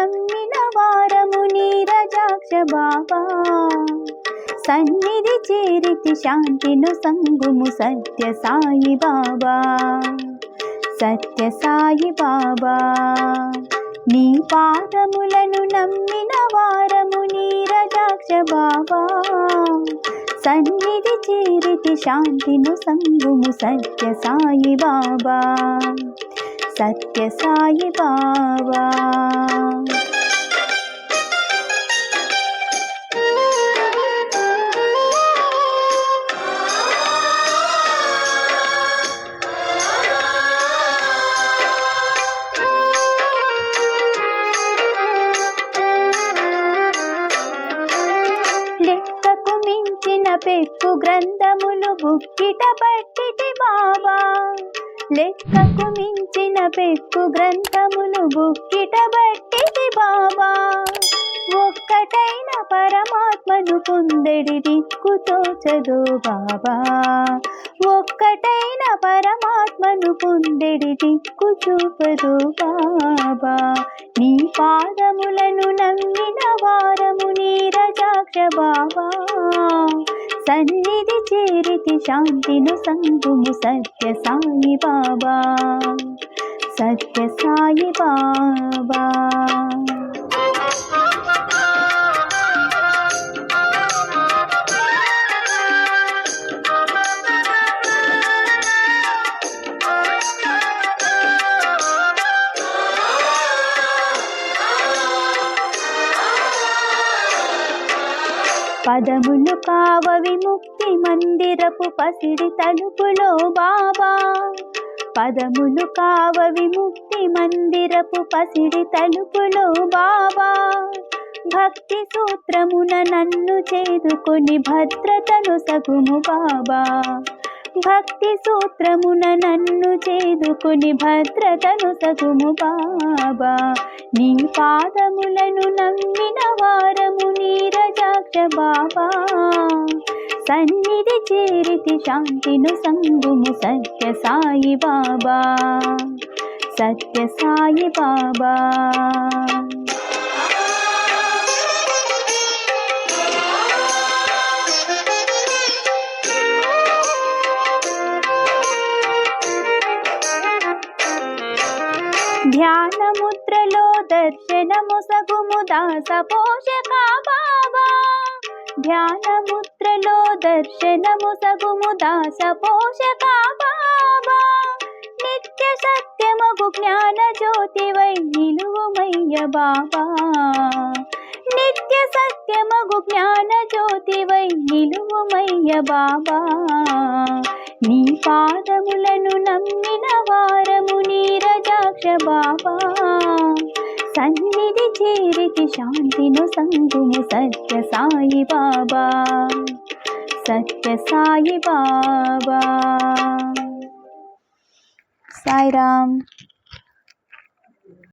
నమ్మిన వారము నీరజాక్ష బాబా సన్నిధి చేరితి శాంతిను సంగుము సత్య సాయి బాబా సత్య సాయి బాబా నీ పాదములను నమ్మిన వారము నీరజాక్ష బాబా సన్నిధి చేరితి శాంతిను సంగుము సత్య సాయి బాబా సత్య సాయి బాబా లెక్కకు మించిన పెక్కు గ్రంథములు బుక్కిట పట్టితి బాబా లెక్కకు మించిన పెక్కు గ్రంథములు బుక్కిట పట్టితి బాబా ఒక్కటైన పరమాత్మను పొందెడి దిక్కు తోచదు బాబా ఒక్కటైన పరమాత్మను పొందెడి దిక్కు చూపదు బాబా నీ పాదములను నమ్మిన వారము నీరజాక్ష బాబా సన్నిధి చేరితి శాంతిను సంగుము సత్య సాయి బాబా సత్య సాయి బాబా పదములు కావ విముక్తి మందిరపు పసిడి తలుపులో బాబా పదములు కావ విముక్తి మందిరపు పసిడి తలుపులో బాబా భక్తి సూత్రమున నన్ను చేదుకొని భద్రతను సగుము బాబా భక్తి సూత్రమున నన్ను చేదుకొని భద్రతను సగుము బాబా నీ పాదములను నమ్మిన వారము నీరజాక్ష బాబా సన్నిధి చేరితి శాంతిను సంగుము సత్య సాయి బాబా సత్య సాయి బాబా ధ్యాన ముద్రలో దర్శనము సగుము దాస పోషక బాబా ధ్యాన ముద్రలో దర్శనము సగుము దాస పోషక బాబా నిత్య సత్యమగు జ్ఞాన జ్యోతివై నిలువుమయ్య బాబా నిత్య సత్యమగు జ్ఞాన జ్యోతివై నిలువుమయ్య బాబా నీ పాదములను నమ్మిన వారము నీరజాక్ష బాబా సన్నిధి చేరితి శాంతిను సంగుము సత్య సాయి బాబా సత్య సాయి బాబా సాయిరామ్